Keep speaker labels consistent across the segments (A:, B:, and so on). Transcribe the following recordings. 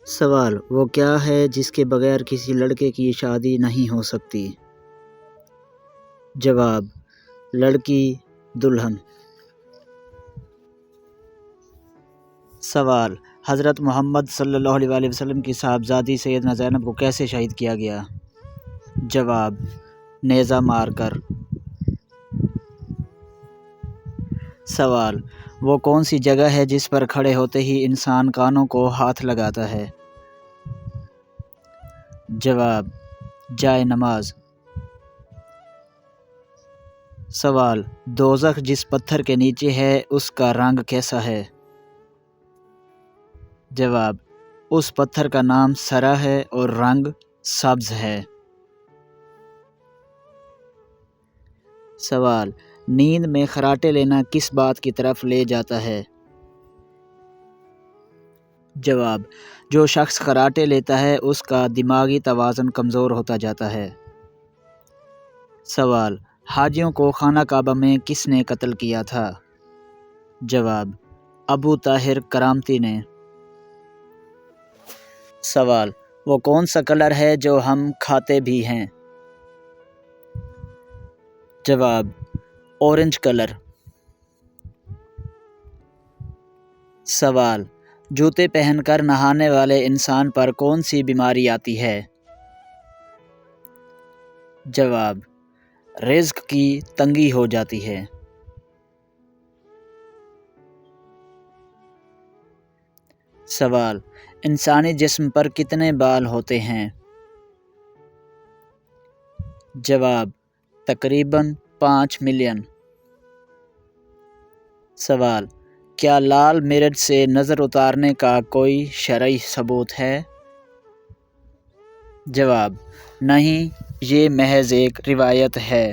A: سوال: وہ کیا ہے جس کے بغیر کسی لڑکے کی شادی نہیں ہو سکتی؟ جواب: لڑکی، دلہن۔ سوال: حضرت محمد صلی اللہ علیہ وآلہ وسلم کی صاحبزادی سیدنا زینب کو کیسے شہید کیا گیا؟ جواب: نیزہ مار کر۔ سوال: وہ کون سی جگہ ہے جس پر کھڑے ہوتے ہی انسان کانوں کو ہاتھ لگاتا ہے؟ جواب: جائے نماز۔ سوال: دوزخ جس پتھر کے نیچے ہے اس کا رنگ کیسا ہے؟ جواب: اس پتھر کا نام سرا ہے اور رنگ سبز ہے۔ سوال: نیند میں خراٹے لینا کس بات کی طرف لے جاتا ہے؟ جواب: جو شخص خراٹے لیتا ہے اس کا دماغی توازن کمزور ہوتا جاتا ہے۔ سوال: حاجیوں کو خانہ کعبہ میں کس نے قتل کیا تھا؟ جواب: ابو طاہر کرامتی نے۔ سوال: وہ کون سا کلر ہے جو ہم کھاتے بھی ہیں؟ جواب: اورنج کلر۔ سوال: جوتے پہن کر نہانے والے انسان پر کون سی بیماری آتی ہے؟ جواب: رزق کی تنگی ہو جاتی ہے۔ سوال: انسانی جسم پر کتنے بال ہوتے ہیں؟ جواب: تقریباً 5 ملین۔ سوال: کیا لال مرچ سے نظر اتارنے کا کوئی شرعی ثبوت ہے؟ جواب: نہیں، یہ محض ایک روایت ہے۔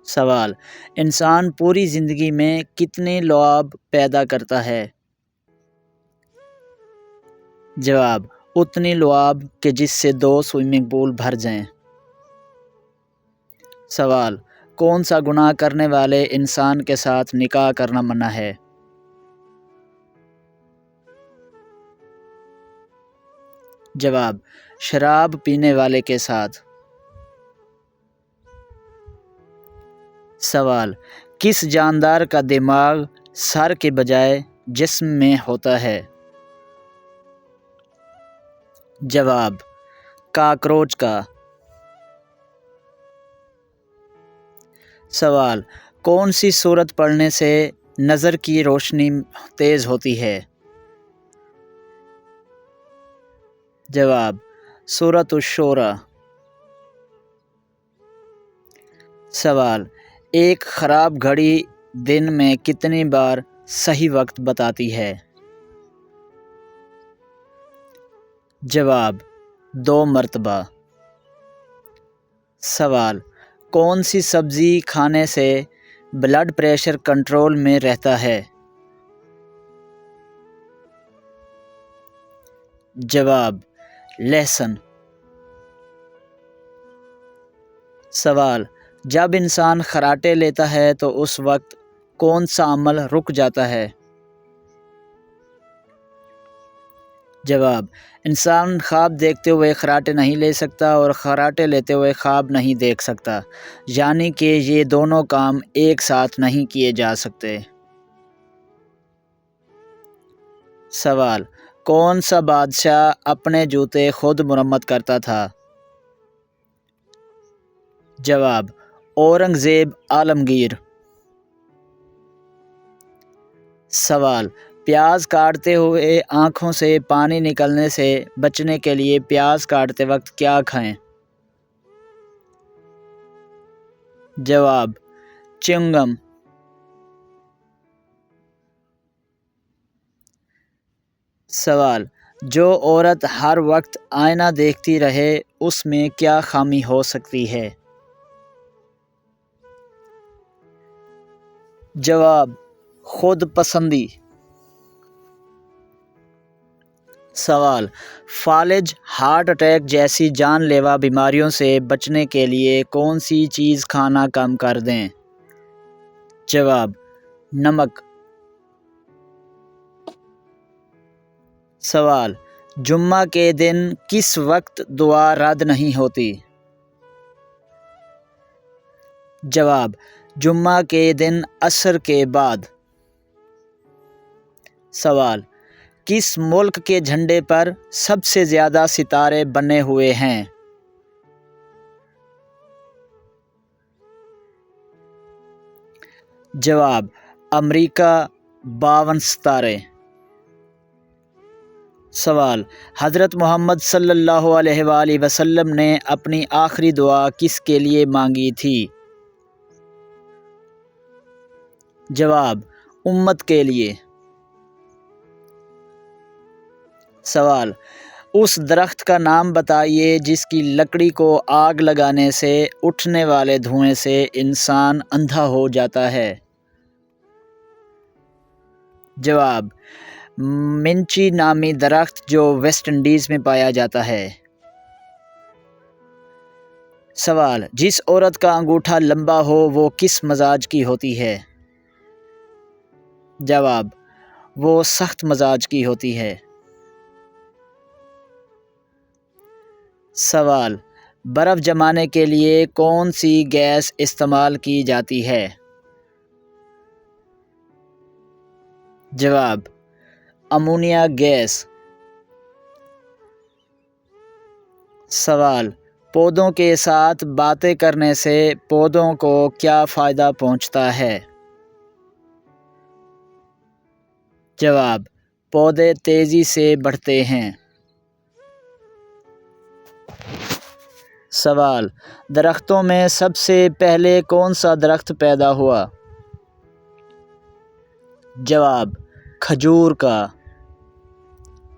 A: سوال: انسان پوری زندگی میں کتنے لعاب پیدا کرتا ہے؟ جواب: اتنی لعاب کہ جس سے 2 سوئمنگ پول بھر جائیں۔ سوال: کون سا گناہ کرنے والے انسان کے ساتھ نکاح کرنا منع ہے؟ جواب: شراب پینے والے کے ساتھ۔ سوال: کس جاندار کا دماغ سر کے بجائے جسم میں ہوتا ہے؟ جواب: کاکروچ کا۔ سوال: کون سی سورت پڑھنے سے نظر کی روشنی تیز ہوتی ہے؟ جواب: سورۃ الشورى۔ سوال: ایک خراب گھڑی دن میں کتنی بار صحیح وقت بتاتی ہے؟ جواب: 2 مرتبہ۔ سوال: کون سی سبزی کھانے سے بلڈ پریشر کنٹرول میں رہتا ہے؟ جواب: لہسن۔ سوال: جب انسان خراٹے لیتا ہے تو اس وقت کون سا عمل رک جاتا ہے؟ جواب: انسان خواب دیکھتے ہوئے خراٹے نہیں لے سکتا اور خراٹے لیتے ہوئے خواب نہیں دیکھ سکتا، یعنی کہ یہ دونوں کام ایک ساتھ نہیں کیے جا سکتے۔ سوال: کون سا بادشاہ اپنے جوتے خود مرمت کرتا تھا؟ جواب: اورنگزیب عالمگیر۔ سوال: پیاز کاٹتے ہوئے آنکھوں سے پانی نکلنے سے بچنے کے لیے پیاز کاٹتے وقت کیا کھائیں؟ جواب: چنگم۔ سوال: جو عورت ہر وقت آئینہ دیکھتی رہے اس میں کیا خامی ہو سکتی ہے؟ جواب: خود پسندی۔ سوال: فالج، ہارٹ اٹیک جیسی جان لیوا بیماریوں سے بچنے کے لیے کون سی چیز کھانا کم کر دیں؟ جواب: نمک۔ سوال: جمعہ کے دن کس وقت دعا رد نہیں ہوتی؟ جواب: جمعہ کے دن عصر کے بعد۔ سوال: کس ملک کے جھنڈے پر سب سے زیادہ ستارے بنے ہوئے ہیں؟ جواب: امریکہ 52 ستارے۔ سوال: حضرت محمد صلی اللہ علیہ وآلہ وسلم نے اپنی آخری دعا کس کے لیے مانگی تھی؟ جواب: امت کے لیے۔ سوال: اس درخت کا نام بتائیے جس کی لکڑی کو آگ لگانے سے اٹھنے والے دھوئیں سے انسان اندھا ہو جاتا ہے۔ جواب: منچی نامی درخت جو ویسٹ انڈیز میں پایا جاتا ہے۔ سوال: جس عورت کا انگوٹھا لمبا ہو وہ کس مزاج کی ہوتی ہے؟ جواب: وہ سخت مزاج کی ہوتی ہے۔ سوال: برف جمانے کے لیے کون سی گیس استعمال کی جاتی ہے؟ جواب: امونیا گیس۔ سوال: پودوں کے ساتھ باتیں کرنے سے پودوں کو کیا فائدہ پہنچتا ہے؟ جواب: پودے تیزی سے بڑھتے ہیں۔ سوال: درختوں میں سب سے پہلے کون سا درخت پیدا ہوا؟ جواب: کھجور کا۔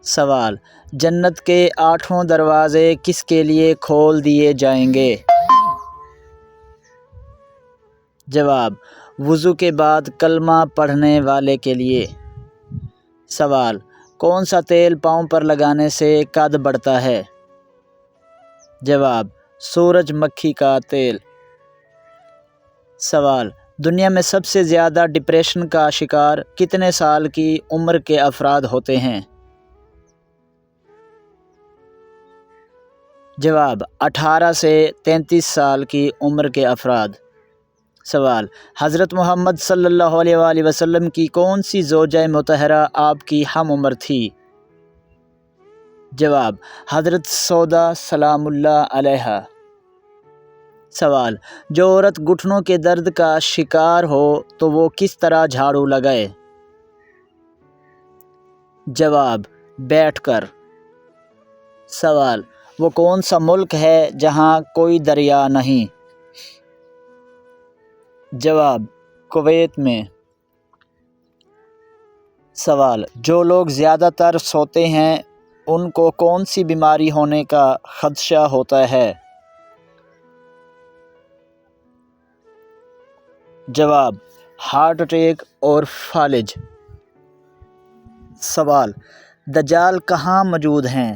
A: سوال: جنت کے 8 دروازے کس کے لیے کھول دیے جائیں گے؟ جواب: وضو کے بعد کلمہ پڑھنے والے کے لیے۔ سوال: کون سا تیل پاؤں پر لگانے سے قد بڑھتا ہے؟ جواب: سورج مکھی کا تیل۔ سوال: دنیا میں سب سے زیادہ ڈپریشن کا شکار کتنے سال کی عمر کے افراد ہوتے ہیں؟ جواب: 18 سے 33 سال کی عمر کے افراد۔ سوال: حضرت محمد صلی اللہ علیہ وآلہ وسلم کی کون سی زوجہ مطہرہ آپ کی ہم عمر تھی؟ جواب: حضرت سودا سلام اللہ علیہا۔ سوال: جو عورت گھٹنوں کے درد کا شکار ہو تو وہ کس طرح جھاڑو لگائے؟ جواب: بیٹھ کر۔ سوال: وہ کون سا ملک ہے جہاں کوئی دریا نہیں؟ جواب: کویت میں۔ سوال: جو لوگ زیادہ تر سوتے ہیں ان کو کون سی بیماری ہونے کا خدشہ ہوتا ہے؟ جواب: ہارٹ اٹیک اور فالج۔ سوال: دجال کہاں موجود ہیں؟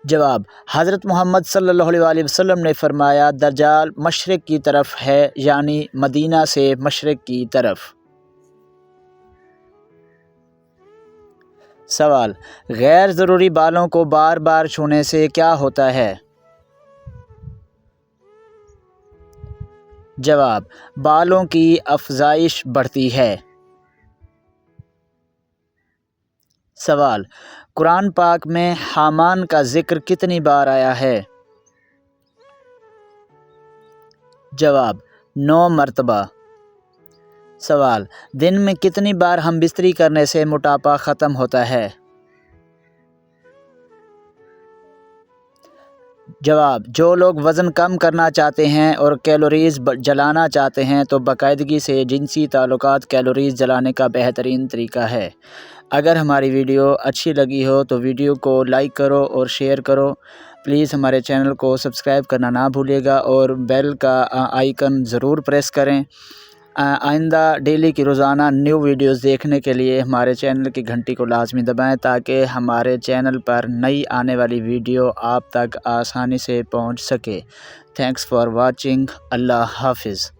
A: جواب: حضرت محمد صلی اللہ علیہ وآلہ وسلم نے فرمایا دجال مشرق کی طرف ہے، یعنی مدینہ سے مشرق کی طرف۔ سوال: غیر ضروری بالوں کو بار بار چھونے سے کیا ہوتا ہے؟ جواب: بالوں کی افزائش بڑھتی ہے۔ سوال: قرآن پاک میں حامان کا ذکر کتنی بار آیا ہے؟ جواب: 9 مرتبہ۔ سوال: دن میں کتنی بار ہم بستری کرنے سے موٹاپا ختم ہوتا ہے؟ جواب: جو لوگ وزن کم کرنا چاہتے ہیں اور کیلوریز جلانا چاہتے ہیں تو باقاعدگی سے جنسی تعلقات کیلوریز جلانے کا بہترین طریقہ ہے۔ اگر ہماری ویڈیو اچھی لگی ہو تو ویڈیو کو لائک کرو اور شیئر کرو۔ پلیز ہمارے چینل کو سبسکرائب کرنا نہ بھولیے گا اور بیل کا آئیکن ضرور پریس کریں۔ آئندہ ڈیلی کی روزانہ نیو ویڈیوز دیکھنے کے لیے ہمارے چینل کی گھنٹی کو لازمی دبائیں تاکہ ہمارے چینل پر نئی آنے والی ویڈیو آپ تک آسانی سے پہنچ سکے۔ Thanks for watching. اللہ حافظ۔